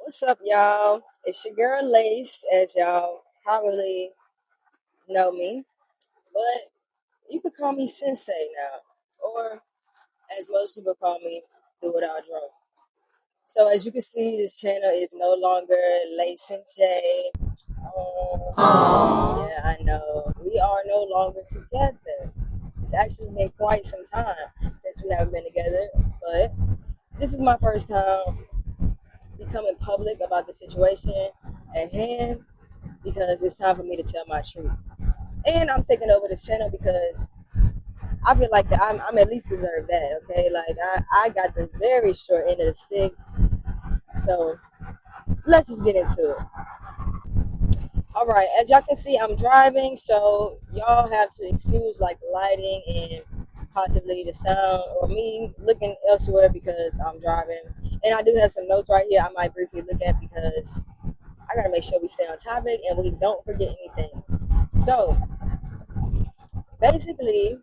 What's up, y'all? It's your girl Lace, as y'all probably know me, but you could call me Sensei now, or as most people call me, Do It All Drunk. So, as you can see, this channel is no longer Lace and Jay. Oh, yeah, I know. We are no longer together. It's actually been quite some time since we haven't been together, but this is my first time becoming public about the situation at hand because it's time for me to tell my truth. And I'm taking over the channel because I feel like I'm at least deserve that, okay? Like, I got the very short end of the stick. So, let's just get into it. All right, as y'all can see, I'm driving, so y'all have to excuse like lighting and possibly the sound or me looking elsewhere because I'm driving. And I do have some notes right here I might briefly look at because I gotta make sure we stay on topic and we don't forget anything. So, basically,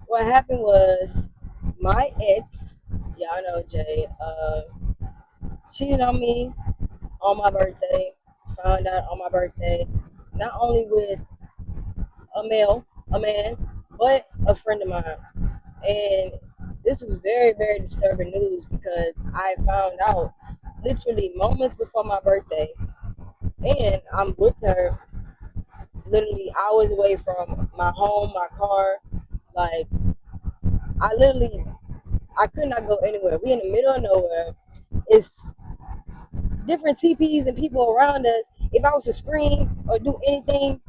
what happened was my ex, y'all know Jay, cheated on me on my birthday. Found out on my birthday, not only with a man, but a friend of mine. And this was very, very disturbing news because I found out literally moments before my birthday, and I'm with her literally hours away from my home, my car. Like, I literally I could not go anywhere. We in the middle of nowhere. It's different TPs and people around us. If I was to scream or do anything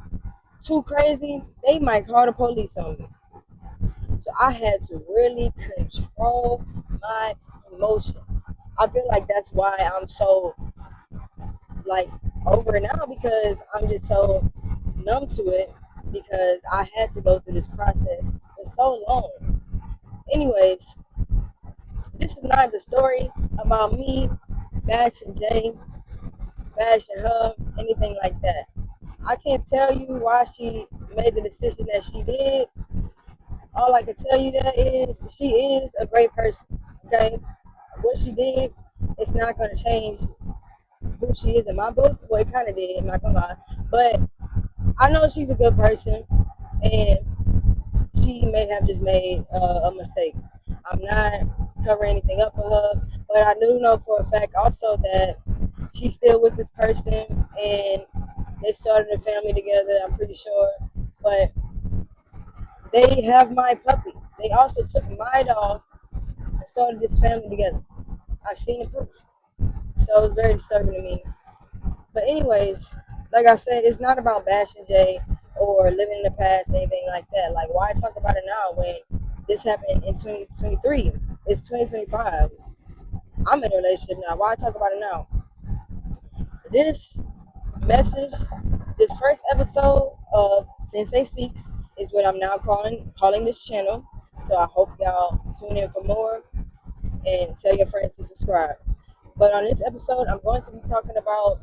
too crazy, they might call the police on me. So I had to really control my emotions. I feel like that's why I'm so like over it now because I'm just so numb to it because I had to go through this process for so long. Anyways, this is not the story about me bashing Jay, bashing her, anything like that. I can't tell you why she made the decision that she did. All I can tell you that is she is a great person. Okay, what she did, it's not gonna change who she is in my book. Well, it kind of did. I'm not gonna lie, but I know she's a good person, and she may have just made a mistake. I'm not covering anything up for her, but I do know for a fact also that she's still with this person and they started a family together, I'm pretty sure. But they have my puppy. They also took my dog and started this family together. I've seen the proof. So it's very disturbing to me. But anyways, like I said, it's not about bashing Jay or living in the past, anything like that. Like, why talk about it now when this happened in 2023? It's 2025. I'm in a relationship now. Why talk about it now? This message, this first episode of Sensei Speaks is what I'm now calling this channel. So I hope y'all tune in for more and tell your friends to subscribe. But on this episode, I'm going to be talking about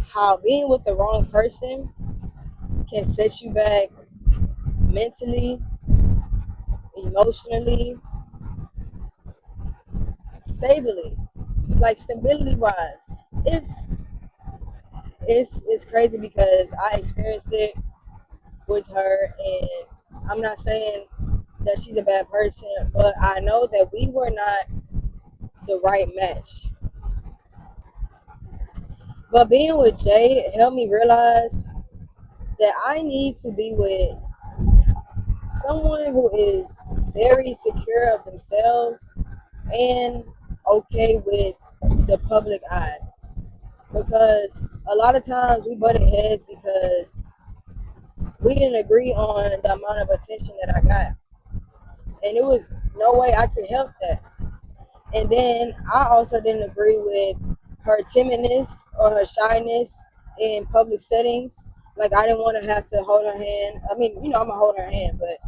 how being with the wrong person can set you back mentally, emotionally, stably, like stability wise. It's it's crazy because I experienced it with her, and I'm not saying that she's a bad person, but I know that we were not the right match. But being with Jay helped me realize that I need to be with someone who is very secure of themselves and okay with the public eye. Because a lot of times we butted heads because we didn't agree on the amount of attention that I got. And it was no way I could help that. And then I also didn't agree with her timidness or her shyness in public settings. Like, I didn't want to have to hold her hand. I mean, I'm gonna hold her hand, but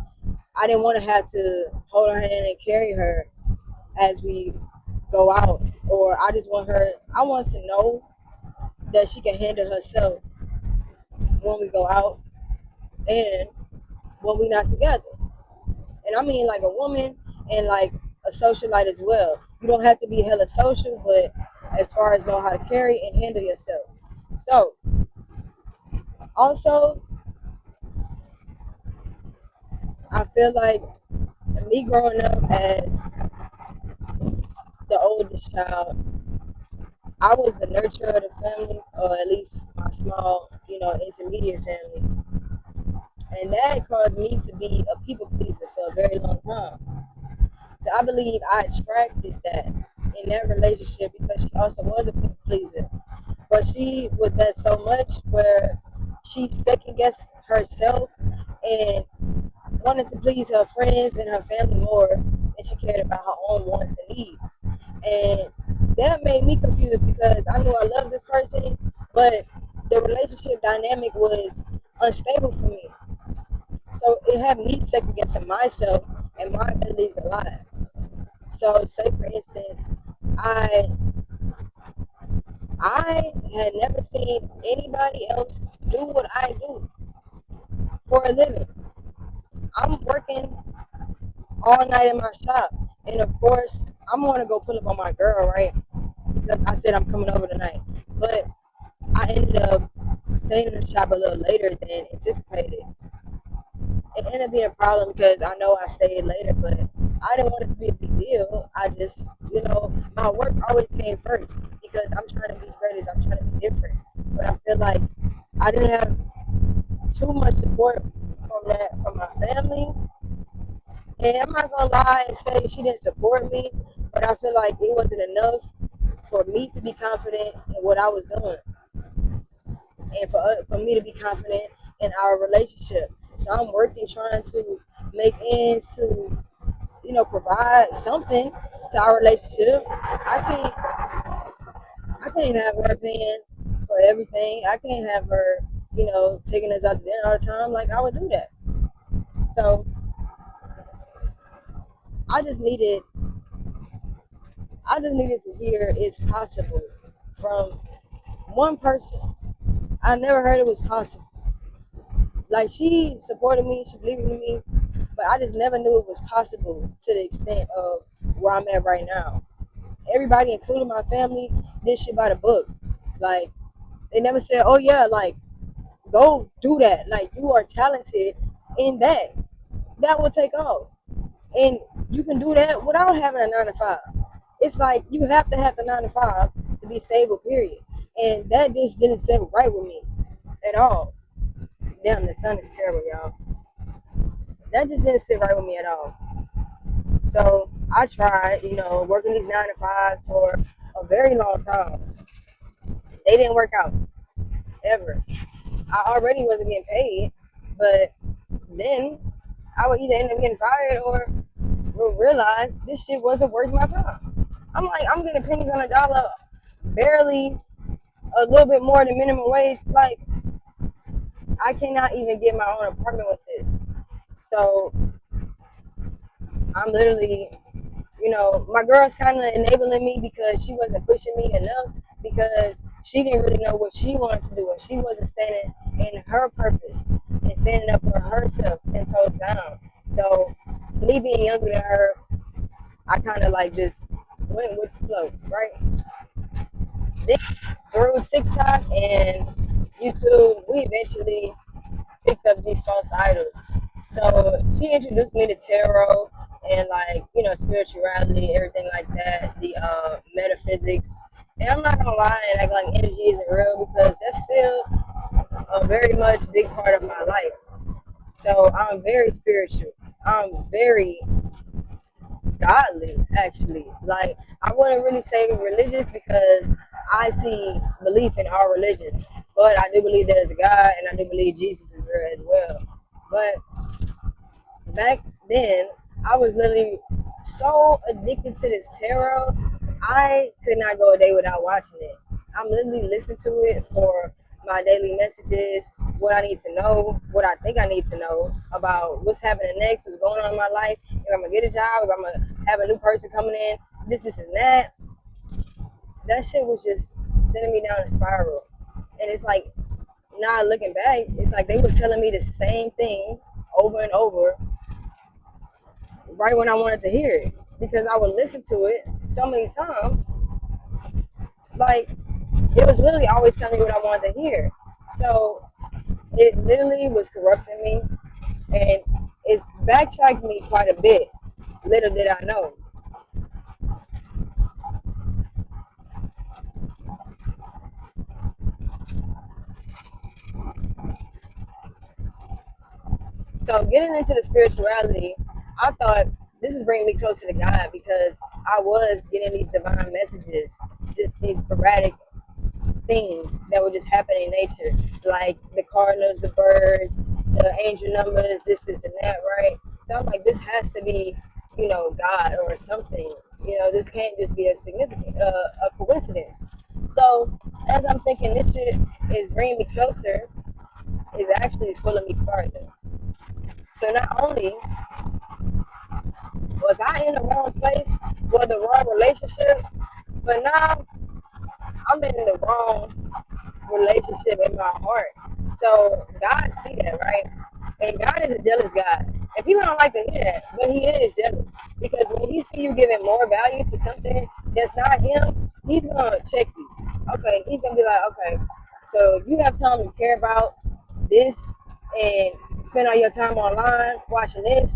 I didn't want to have to hold her hand and carry her as we go out. Or I want to know that she can handle herself when we go out and when we're not together. And I mean, like, a woman and like a socialite as well. You don't have to be hella social, but as far as know how to carry and handle yourself. So also, I feel like me growing up as the oldest child, I was the nurturer of the family, or at least my small, intermediate family. And that caused me to be a people pleaser for a very long time. So I believe I attracted that in that relationship because she also was a people pleaser. But she was that so much where she second guessed herself and wanted to please her friends and her family more than she cared about her own wants and needs. And that made me confused because I knew I loved this person, but the relationship dynamic was unstable for me. So it had me second guessing myself and my abilities a lot. So say for instance, I I had never seen anybody else do what I do for a living. I'm working all night in my shop. And of course, I'm gonna go pull up on my girl, right? Because I said I'm coming over tonight. But I ended up staying in the shop a little later than anticipated. It ended up being a problem because I know I stayed later, but I didn't want it to be a big deal. I just, my work always came first because I'm trying to be the greatest. I'm trying to be different. But I feel like I didn't have too much support from my family. And I'm not gonna lie and say she didn't support me, but I feel like it wasn't enough for me to be confident in what I was doing, and for me to be confident in our relationship. So I'm working, trying to make ends to, provide something to our relationship. I can't have her paying for everything. I can't have her, taking us out to dinner all the time. Like I would do that. So I just needed I just needed to hear it's possible from one person. I never heard it was possible. Like she supported me, she believed in me, but I just never knew it was possible to the extent of where I'm at right now. Everybody, including my family, did shit by the book. Like they never said, "Oh yeah, like go do that. Like you are talented in that. That will take off, and you can do that without having a 9 to 5." It's like you have to have the 9 to 5 to be stable. Period. And that just didn't sit right with me at all. Damn, the sun is terrible, y'all. That just didn't sit right with me at all. So I tried, working these 9 to 5s for a very long time. They didn't work out ever. I already wasn't getting paid, but then I would either end up getting fired or realize this shit wasn't worth my time. I'm like, I'm getting pennies on a dollar, barely a little bit more than minimum wage. Like, I cannot even get my own apartment with this. So I'm literally, my girl's kind of enabling me because she wasn't pushing me enough because she didn't really know what she wanted to do and she wasn't standing in her purpose and standing up for herself 10 toes down. So me being younger than her, I kind of like just went with the flow, right? Then through TikTok and YouTube, we eventually picked up these false idols. So she introduced me to tarot and spirituality, everything like that, the metaphysics. And I'm not gonna lie and act like energy isn't real because that's still a very much big part of my life. So I'm very spiritual. I'm very godly, actually. Like I wouldn't really say religious because I see belief in all religions, but I do believe there's a God, and I do believe Jesus is real as well. But back then, I was literally so addicted to this tarot, I could not go a day without watching it. I'm literally listening to it for my daily messages, what I need to know, what I think I need to know about what's happening next, what's going on in my life, if I'm gonna get a job, if I'm gonna have a new person coming in, this, and that. That shit was just sending me down a spiral. And it's like, now looking back, it's like they were telling me the same thing over and over right when I wanted to hear it because I would listen to it so many times Like, it was literally always telling me what I wanted to hear. So it literally was corrupting me, and it's backtracked me quite a bit. Little did I know. So getting into the spirituality, I thought this is bringing me closer to God because I was getting these divine messages, just these sporadic things that would just happen in nature, like the cardinals, the birds, the angel numbers, this, and that, right? So I'm like, this has to be, God or something. This can't just be a significant, a coincidence. So as I'm thinking, this shit is bringing me closer, is actually pulling me farther. So not only was I in the wrong place, or the wrong relationship, but now I'm in the wrong relationship in my heart. So God see that, right? And God is a jealous God. And people don't like to hear that, but he is jealous. Because when he see you giving more value to something that's not him, he's gonna check you. Okay, he's gonna be like, okay, so you have time to care about this and spend all your time online watching this.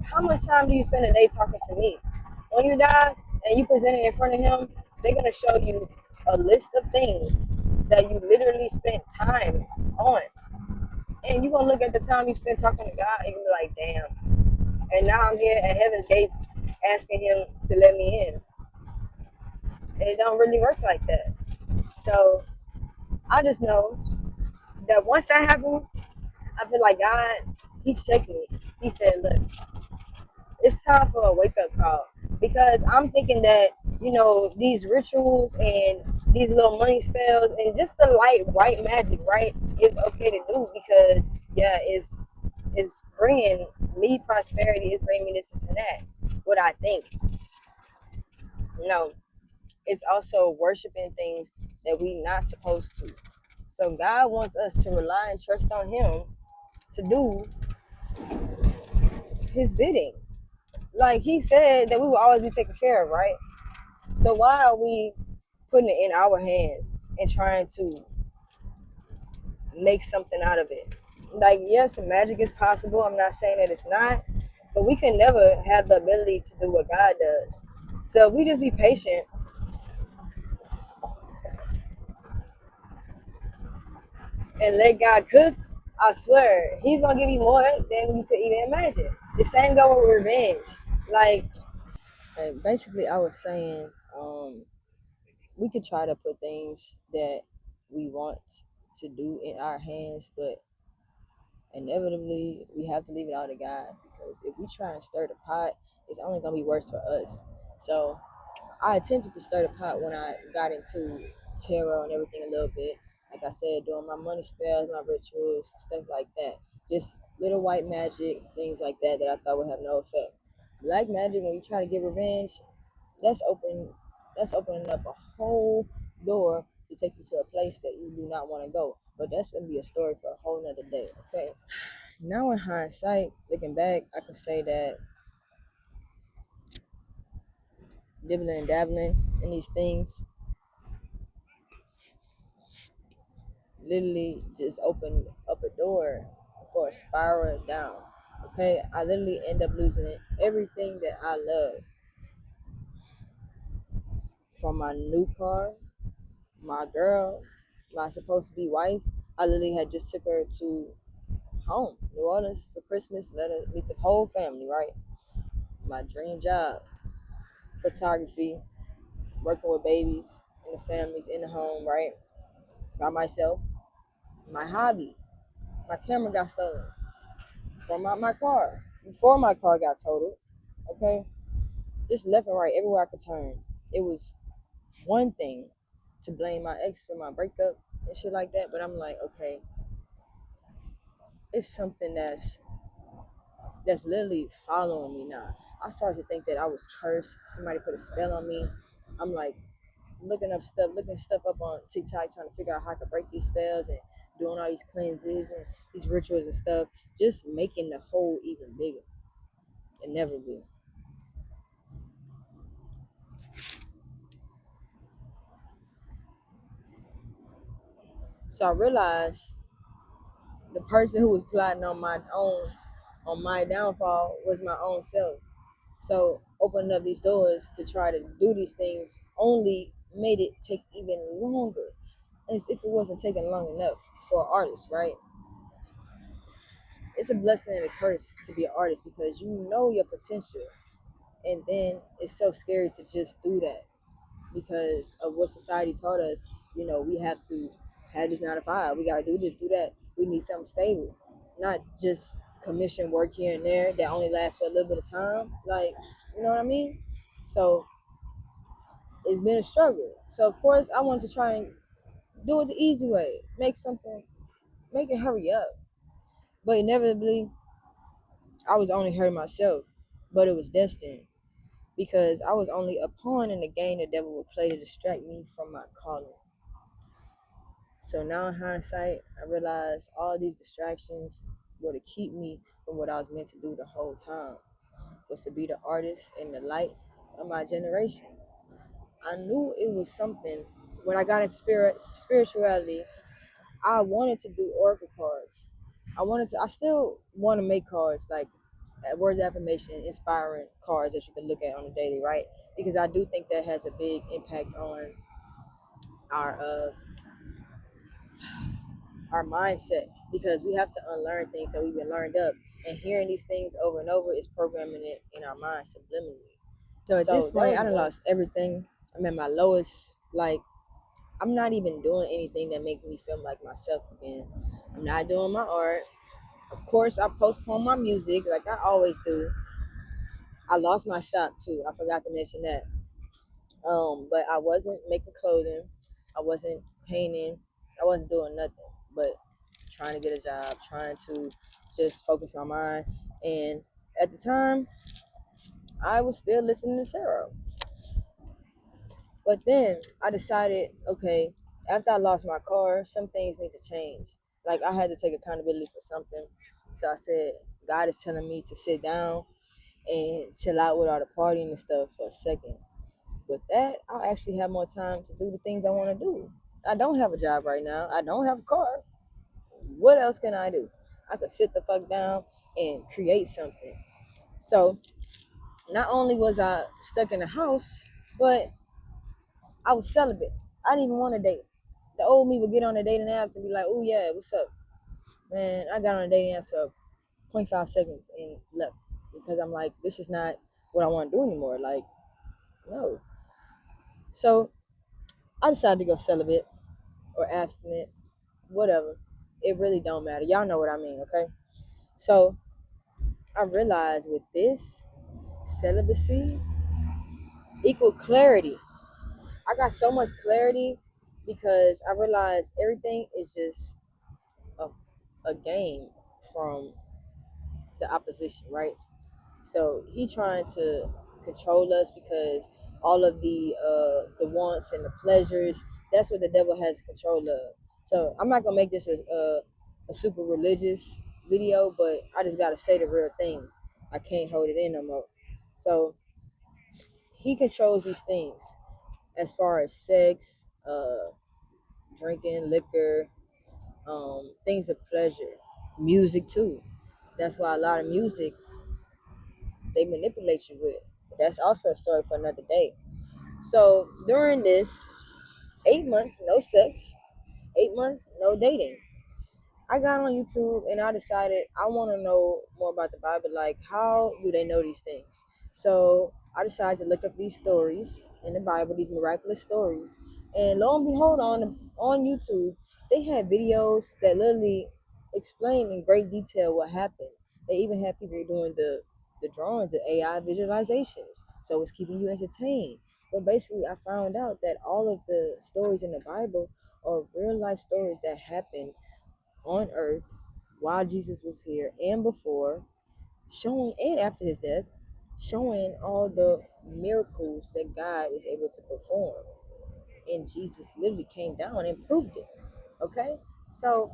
How much time do you spend a day talking to me? When you die and you present it in front of him, they're gonna show you a list of things that you literally spent time on. And you're gonna look at the time you spent talking to God and you be like, damn. And now I'm here at Heaven's Gates asking him to let me in. And it don't really work like that. So I just know that once that happened, I feel like God, he's checking me. He said, look, it's time for a wake up call. Because I'm thinking that, these rituals and these little money spells and just the light white magic, right, is okay to do because, yeah, it's bringing me prosperity, it's bringing me this and that. What I think. No, it's also worshiping things that we not supposed to. So God wants us to rely and trust on him to do his bidding. Like he said that we will always be taken care of, right? So why are we putting it in our hands and trying to make something out of it? Like, yes, magic is possible. I'm not saying that it's not, but we can never have the ability to do what God does. So if we just be patient and let God cook, I swear, he's gonna give you more than you could even imagine. The same go with revenge. Like, and basically I was saying, we could try to put things that we want to do in our hands, but inevitably we have to leave it all to God because if we try and stir the pot, it's only gonna be worse for us. So I attempted to stir the pot when I got into tarot and everything a little bit. Like I said, doing my money spells, my rituals, stuff like that. Just little white magic, things like that that I thought would have no effect. Black magic, when you try to get revenge, that's open that's opening up a whole door to take you to a place that you do not want to go. But that's gonna be a story for a whole nother day, okay? Now in hindsight, looking back, I can say that dibbling and dabbling in these things literally just opened up a door for a spiral down. Okay, I literally end up losing everything that I love, from my new car, my girl, my supposed to be wife. I literally had just took her to home, New Orleans, for Christmas. Let her meet the whole family, right? My dream job, photography, working with babies and the families in the home, right? By myself. My hobby, my camera got stolen from my car before my car got totaled. Okay, just left and right, everywhere I could turn. It was one thing to blame my ex for my breakup and shit like that, but I'm like, okay, it's something that's literally following me now. I started to think that I was cursed. Somebody put a spell on me. I'm like looking stuff up on TikTok, trying to figure out how I could break these spells and doing all these cleanses and these rituals and stuff, just making the hole even bigger. Inevitably. So I realized the person who was plotting on my downfall was my own self. So opening up these doors to try to do these things only made it take even longer, as if it wasn't taking long enough for an artist, right? It's a blessing and a curse to be an artist because you know your potential, and then it's so scary to just do that because of what society taught us. You know, we have to have this 9 to 5. We gotta do this, do that. We need something stable, not just commission work here and there that only lasts for a little bit of time. Like, you know what I mean? So it's been a struggle. So of course I wanted to try and do it the easy way, make it hurry up. But inevitably, I was only hurting myself, but it was destined because I was only a pawn in the game the devil would play to distract me from my calling. So now in hindsight, I realize all these distractions were to keep me from what I was meant to do the whole time, was to be the artist and the light of my generation. I knew it was something. When I got into spirituality, I wanted to do oracle cards. I still want to make cards like words of affirmation, inspiring cards that you can look at on a daily, right? Because I do think that has a big impact on our our mindset, because we have to unlearn things that we've been learned up, and hearing these things over and over is programming it in our mind subliminally. So at this point, I done lost everything. I'm at my lowest. Like, I'm not even doing anything that makes me feel like myself again. I'm not doing my art. Of course, I postpone my music like I always do. I lost my shop too. I forgot to mention that. But I wasn't making clothing. I wasn't painting. I wasn't doing nothing but trying to get a job, trying to just focus my mind. And at the time, I was still listening to tarot. But then I decided, okay, after I lost my car, some things need to change. Like, I had to take accountability for something. So I said, God is telling me to sit down and chill out with all the partying and stuff for a second. With that, I'll actually have more time to do the things I want to do. I don't have a job right now. I don't have a car. What else can I do? I could sit the fuck down and create something. So not only was I stuck in the house, but I was celibate. I didn't even want to date. The old me would get on the dating apps and be like, "Oh yeah, what's up, man?" I got on the dating apps for 0.5 seconds and left because I'm like, this is not what I want to do anymore. Like, no. So I decided to go celibate or abstinent, whatever. It really don't matter. Y'all know what I mean, okay? So I realized with this, celibacy equal clarity. I got so much clarity because I realized everything is just a, a game from the opposition, right? So he trying to control us because all of the wants and the pleasures, that's what the devil has control of. So I'm not gonna make this a super religious video, but I just gotta say the real thing. I can't hold it in no more. So he controls these things as far as sex, drinking, liquor, things of pleasure, music too. That's why a lot of music they manipulate you with. That's also a story for another day. So during this 8 months, no sex, 8 months, no dating. I got on YouTube and I decided I want to know more about the Bible. Like, how do they know these things? So I decided to look up these stories in the Bible, these miraculous stories. And lo and behold, on YouTube, they had videos that literally explain in great detail what happened. They even had people doing the drawings, the AI visualizations. So it's keeping you entertained. But basically, I found out that all of the stories in the Bible are real life stories that happened on earth while Jesus was here and before, showing and after his death, showing all the miracles that God is able to perform. And Jesus literally came down and proved it. Okay? So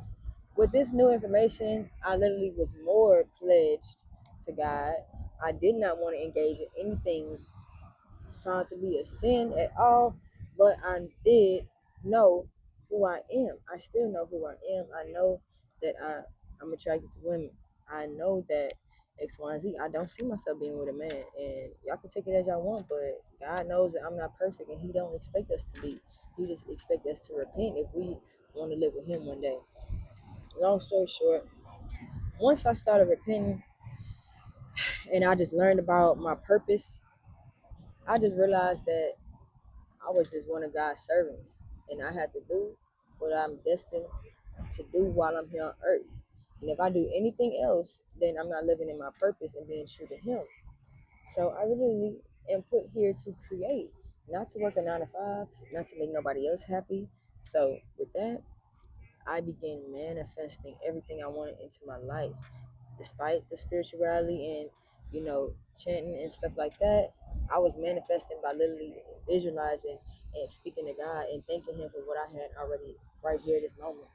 with this new information, I literally was more pledged to God. I did not want to engage in anything found to be a sin at all, but I did know who I am. I still know who I am. I know that I'm attracted to women. I know that X, Y, and Z. I don't see myself being with a man, and y'all can take it as y'all want. But God knows that I'm not perfect, and He don't expect us to be. He just expect us to repent if we want to live with Him one day. Long story short, once I started repenting, and I just learned about my purpose, I just realized that I was just one of God's servants, and I had to do what I'm destined to do while I'm here on earth. And if I do anything else, then I'm not living in my purpose and being true to Him. So I literally am put here to create, not to work a 9 to 5, not to make nobody else happy. So with that, I began manifesting everything I wanted into my life, despite the spirituality and chanting and stuff like that. I was manifesting by literally visualizing and speaking to God and thanking Him for what I had already right here this moment.